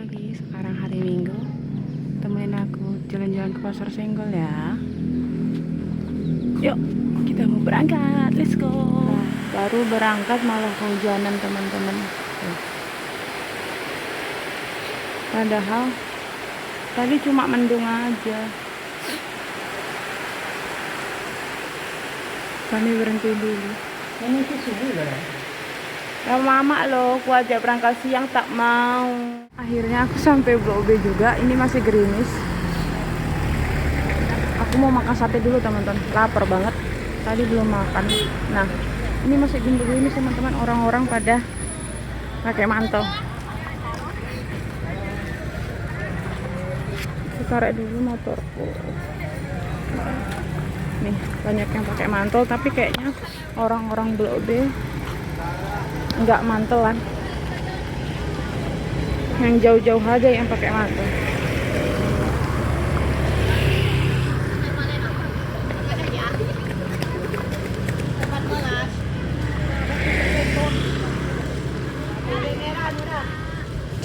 pagi, sekarang hari Minggu. Temenin aku jalan-jalan ke Pasar Senggol ya. Yuk, kita mau berangkat. Let's go. Nah, baru berangkat malah kehujanan teman-teman. Padahal tadi cuma mendung aja. Kami berhenti dulu. Ini itu subuh lah. Lama-lama loh, aku ajak berangkat siang tak mau. Akhirnya aku sampai Blok B juga. Ini masih gerimis. Aku mau makan sate dulu teman-teman. Lapar banget. Tadi belum makan. Nah, ini masih gerimis teman-teman. Orang-orang pada pakai mantel. Aku tarik dulu motorku. Nih, banyak yang pakai mantel. Tapi kayaknya orang-orang Blok B nggak mantelan, yang jauh-jauh aja yang pakai mantel.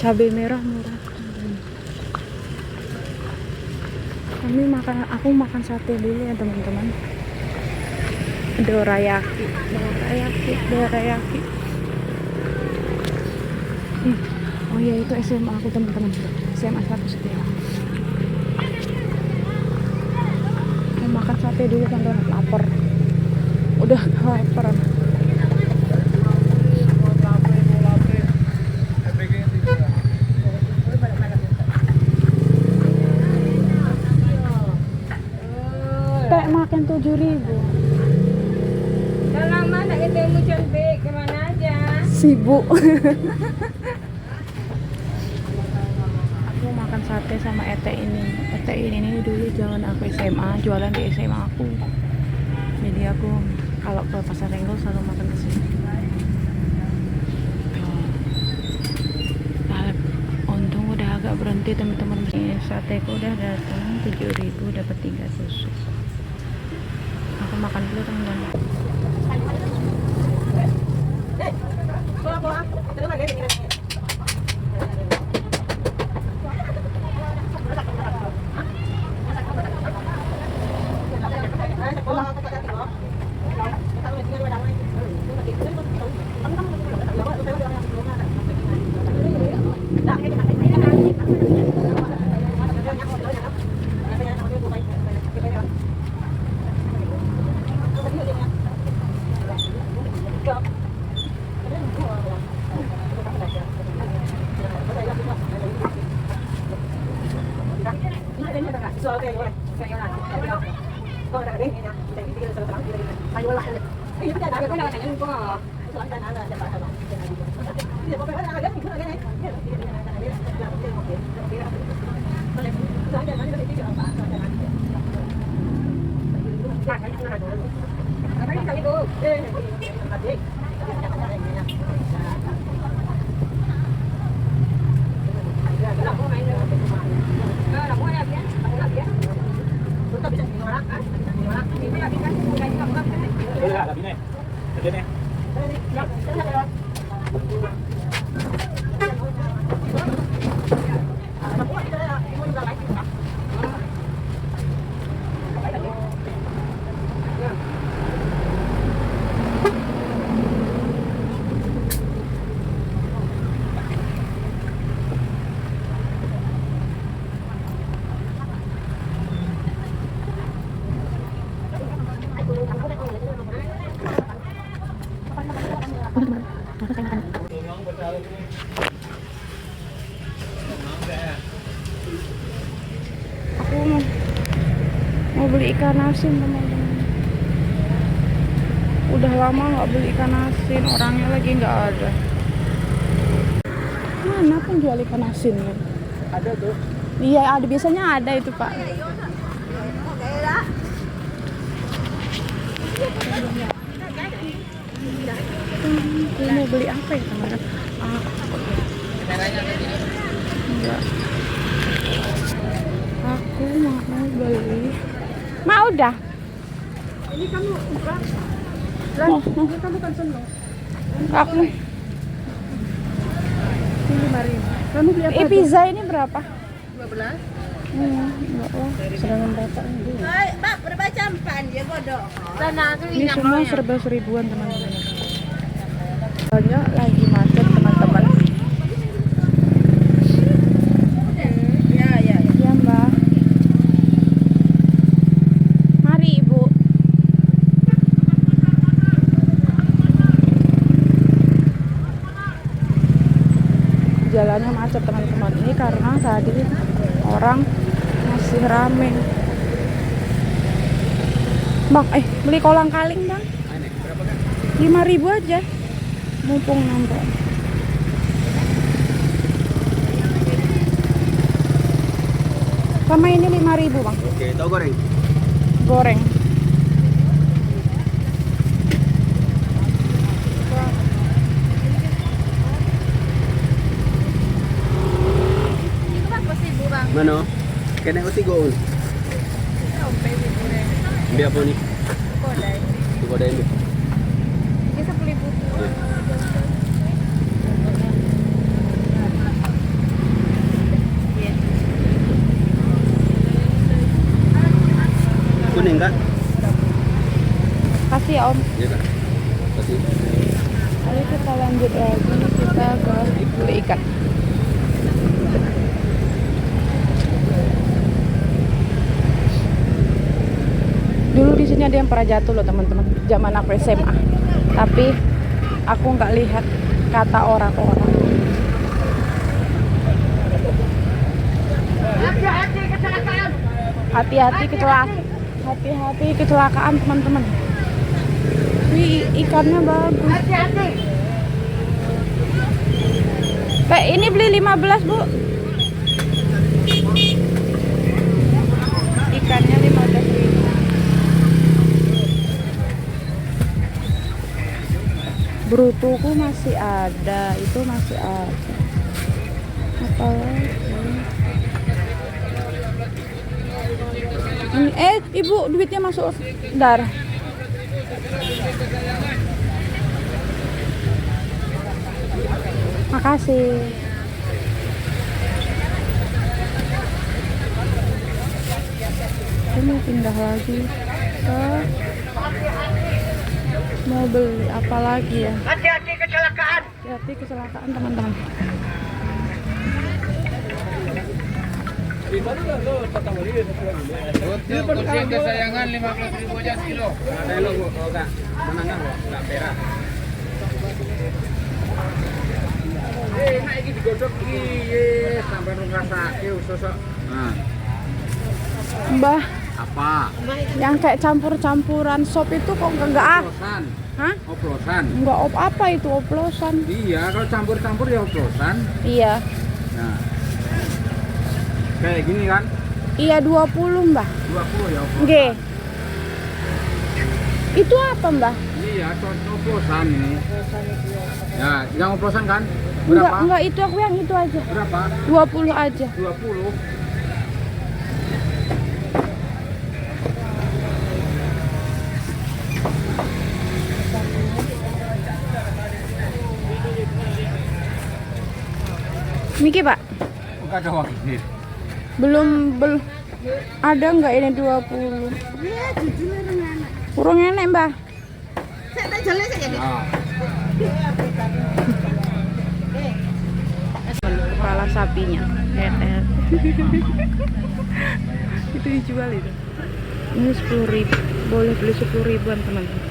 Cabai merah murah. Aku makan sate dulu ya teman-teman. Dorayaki. Oh iya, itu SMA aku teman-teman. SMA 1 setia. Mau makan sate dulu kan, udah lapar. Udah lapar. Kayak makan 7.000. Udah lama nak ketemu cantik, kemana aja? Sibuk. Aku makan sate sama Ete ini. Ete ini dulu jalan aku SMA, jualan di SMA aku. Jadi aku kalau ke Pasar Senggol selalu makan ke sini. Untung udah agak berhenti teman-teman. Sate ku udah datang 7.000, dapat 3 tusuk. Aku makan dulu teman-teman. Aku mau beli ikan asin teman-teman. Udah lama nggak beli ikan asin, orangnya lagi nggak ada. Mana penjual ikan asin ya? Ada tuh. Iya ada, biasanya ada itu Pak. Aku mau beli apa ya teman-teman? Enggak. Aku mau beli. Mau udah. Ini kamu bukan? Ini kamu kan seneng. Aku Ini 5.000. Kamu beli apa? Pizza ini berapa? 12. Enggak lah. Sedangkan bapak ini. Pak, berapa campan dia bodoh. Sana aku Ini semua serba seribuan teman-teman. Banyak lagi macet teman-teman. Ya. Iya mbak. Mari ibu. Jalannya macet teman-teman. Ini karena tadi orang masih rame. Bang, beli kolang kaling bang. 5.000 aja. Mumpung nambah. Sama ini 5.000 bang. Oke, tahu goreng. Goreng. Itu Bang pasti Bu Bang. Mana? Kena uti goon. Biar apa ni? Kodai. Coba dah ambil. Ini 10.000. Kuning kan? Kasih ya om. Ya kak. Kasih. Lalu kita lanjut lagi, kita ke beli ikan. Dulu di sini ada yang pernah jatuh loh teman-teman, zaman aku SMA. Tapi aku nggak lihat kata orang-orang. Hati-hati kecelakaan. Hati-hati kecelakaan teman-teman. Wih, ikannya bagus. Hati-hati. Pak, ini beli 15 bu. Ikannya 15.000. Brutuku masih ada, itu masih ada. Apa lagi? Ini, ibu duitnya masuk dar. Makasih. Ini pindah lagi ke mau beli apa lagi ya? Hati-hati kecelakaan. Hati-hati kecelakaan teman-teman. Kucing kesayangan 15.000 aja kilo. Ada lo enggak? Menangan lo, enggak merah. Nah ini digodok sampai ngerasake usus. Nah. Mbah, Apa? yang kayak campur-campuran sop itu kok enggak Oplosan. Hah? Oplosan. Enggak apa itu oplosan. Iya, kalau campur-campur ya oplosan. Iya. Nah. Kayak gini kan? Iya 20 mbah. 20 ya oplosan. Nggih. Itu apa mbah? Iya, contoh oplosan ini. Ya, yang oplosan kan? Berapa? Enggak itu aku yang itu aja. Berapa? 20 aja. 20. Miki pak? Enggak ada wakil. Belum ada enggak ini 20? Iya, jujur anak. Kurang enak mbah. Saya tak jalan saja deh. Nah, Kepala sapinya. Itu dijual itu. Ini 10.000. Boleh beli 10.000-an teman-teman.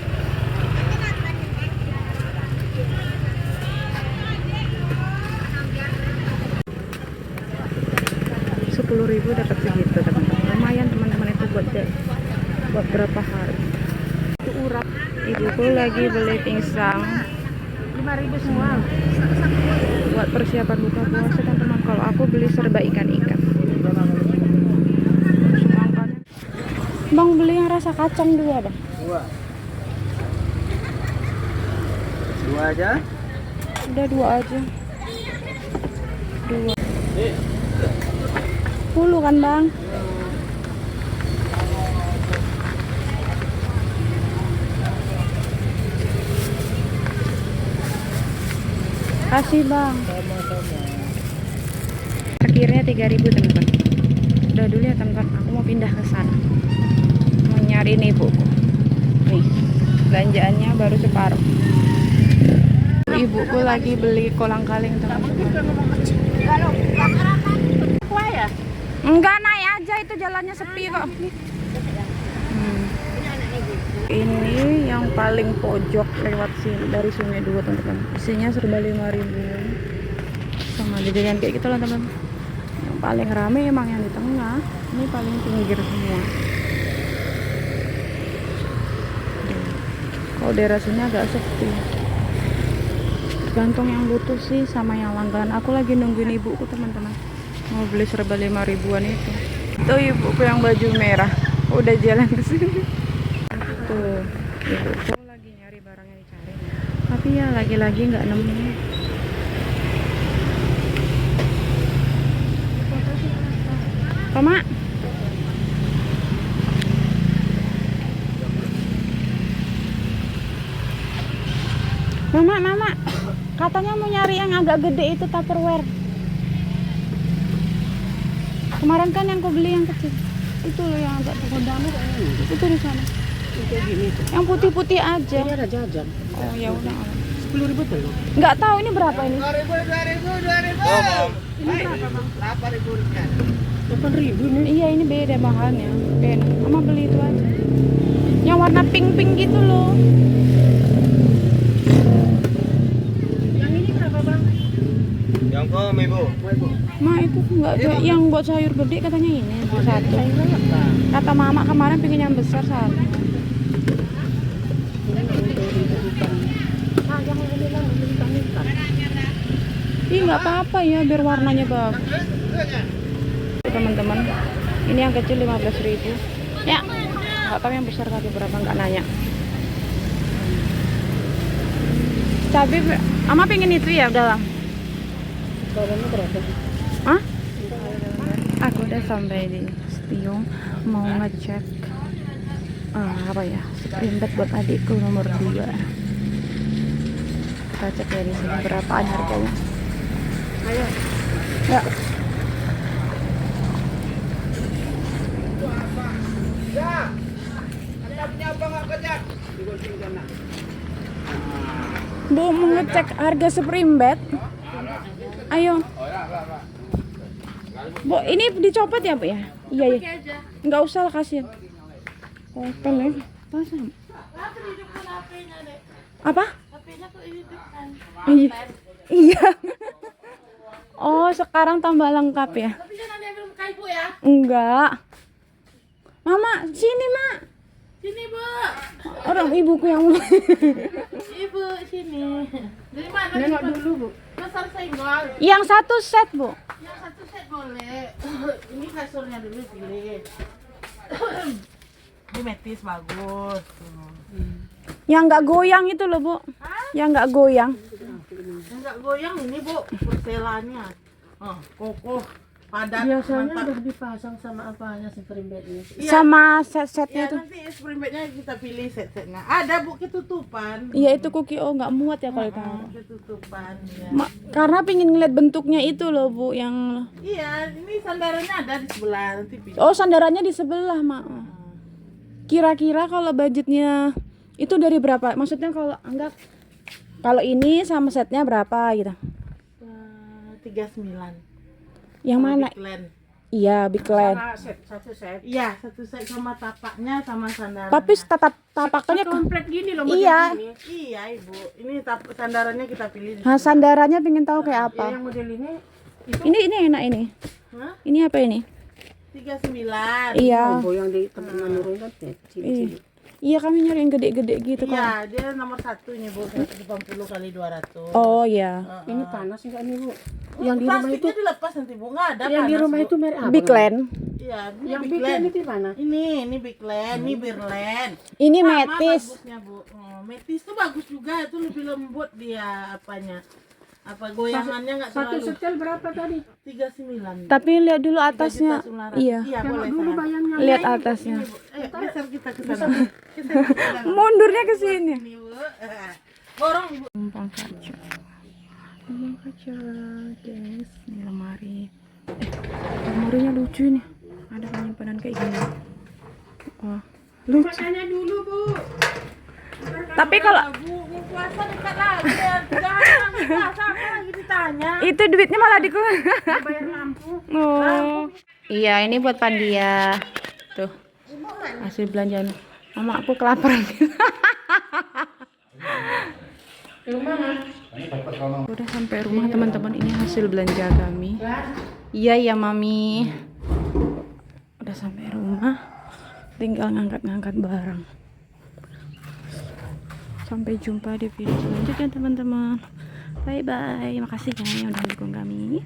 Rp10.000 dapat segitu teman-teman. Lumayan teman-teman itu buat berapa hari. Itu urap. Ibuku lagi beli pingsang 5.000 semua. Buat persiapan buka puasa teman-teman. Kalau aku beli serba ikan-ikan. Bang beli yang rasa kacang 2 bang. 2 aja. Udah 2 aja. 2. 10 kan bang? Kasih bang. ongkirnya 3.000 teman-teman. Udah dulu ya teman-teman, aku mau pindah ke sana. Mau nyariin ibuku. Nih, belanjaannya baru separuh. Ibuku lagi beli kolang-kaling teman-teman. Enggak, naik aja, itu jalannya sepi kok. Ini yang paling pojok lewat sini dari Sungai Dua teman-teman. Isinya serba 5.000-an. Sama jajan kayak gitu lah teman-teman. Yang paling rame emang yang di tengah. Ini paling pinggir semua. Kalau daerah sini agak sepi. Tergantung yang butuh sih sama yang langganan. Aku lagi nungguin ibuku teman-teman. Mau beli serba 5.000-an itu. Itu ibuku yang baju merah. Udah jalan ke sini. Tuh, ibuku lagi nyari barangnya dicari. Tapi ya lagi-lagi nggak nemu. Mama. Mama. Katanya mau nyari yang agak gede itu Tupperware. Kemarin kan yang kau beli yang kecil. Itu loh yang agak kodamnya kayaknya. Itu di sana. Yang putih-putih aja. Ini ada jajan. Oh ya udah. 10.000 tuh. Nggak tahu ini berapa ini? 2.000. Ini berapa, Bang? 8.000 rupiah. 8.000 nih. Iya ini beda mahalnya. Beda. Mama beli itu aja. Yang warna pink-pink gitu loh. Yang ini berapa, Bang? Yang kom, Ibu. Ma itu nggak ada yang buat sayur gede katanya ini satu. Kata mama kemarin pengen yang besar satu. Nah, yang ini lah hitam-hitam. Ih nggak apa-apa ya biar warnanya bagus. Teman-teman, ini yang kecil 15.000. Ya, nggak tahu yang besar kali berapa, nggak nanya. Cabai, Mama pengen itu ya udah lah. Bawangnya berapa? Hah? Aku udah sampai di Stiung, mau ngecek apa ya, springbed buat adikku nomor 2. Kita cek ya di sini berapaan harganya. Ayo. Ya. Bu mau ngecek harga springbed. Ayo. Bu, ini dicopot ya, Bu ya? Iya, iya. Enggak usah lah, kasihan. Open ya. Pasang. Apa? Iya. Iya. Oh, sekarang tambah lengkap ya? Enggak. Mama, sini, Mak. Sini, Bu. Orang ibuku yang Ibu, sini. Dari mana? Nengok dulu, Bu. Pasar Senggol. yang satu set, Bu. Yang satu set boleh. Ini kasurnya dulu pilih. Ini metis bagus. Yang enggak goyang itu loh, Bu. Yang enggak goyang. Enggak goyang ini, Bu. Porselannya. Oh, kokoh. Padat. Biasanya mantap. udah dipasang sama apanya springbednya. Iya. Sama set-setnya Ya, tuh. nanti springbednya kita pilih set-setnya. Ada, Bu, ketutupan. Iya, itu kuki nggak muat ya kalau taruh. Ketutupan, ya. Karena pingin ngeliat bentuknya itu loh, Bu, yang Iya, ini sandarannya ada di sebelah. Nanti pilih. oh, sandarannya di sebelah, Mak. Kira-kira kalau budgetnya itu dari berapa? Maksudnya kalau anggap kalau ini sama setnya berapa gitu? 39. Yang mana? Big Land. Iya, Big Land. Satu set. Iya, satu set sama tapaknya sama sandaran. Tapi tapaknya Komplit gini loh iya. model ini. Iya, Ibu. Ini sandarannya kita pilih. Nah, sandarannya pengen tahu kayak Ya, apa. yang model ini Ini enak ini. Hah? Ini apa ini? 39. Iya. yang di tempat menurunkan Iya. Iya, kami nyari yang gede-gede gitu kan. Iya, dia nomor 1 nya, Bu. 180 kali 200. Oh, iya. Ini panas enggak nih, Bu? Yang di rumah itu, Plastiknya dilepas nanti, Bu. Enggak ada yang di panas, rumah Bu. itu merek apa? Big Land. Iya, ini Yang Big Big Land. Land itu mana? Ini Big Land, ini Birland. Ini Sama metis. bagusnya, Bu. Oh, metis tuh bagus juga, itu lebih lembut dia apanya. Apa goyangannya enggak Satu terlalu. setel berapa tadi? 39. Tapi lihat dulu atasnya. 3.900.000. Iya. Iya, Tengok boleh. dulu sayang. bayangnya. Lihat atasnya. Ayo, geser kita ke sana. Geser ke sana. Mundurnya ke sini. Ini, Bu. Borong, Ibu. Numpang kaca. Numpang kaca, guys. Ini lemari. lucu ini. Ada penyimpanan kayak gini. Wah, lucu. Makanya dulu Bu. Tapi kalau Bu puasa dekat lagi ya. Jangan puasa apa lagi ditanya. itu duitnya malah dikeluarin. Bayar lampu. Oh. Iya, ini buat Pandia. Tuh. Hasil belanjaan. Mama aku kelaparan. Udah sampai rumah teman-teman, ini hasil belanja kami. Iya ya Mami. Udah sampai rumah. Tinggal ngangkat-ngangkat barang. Sampai jumpa di video selanjutnya teman-teman. Bye bye. Makasih ya yang udah dukung kami.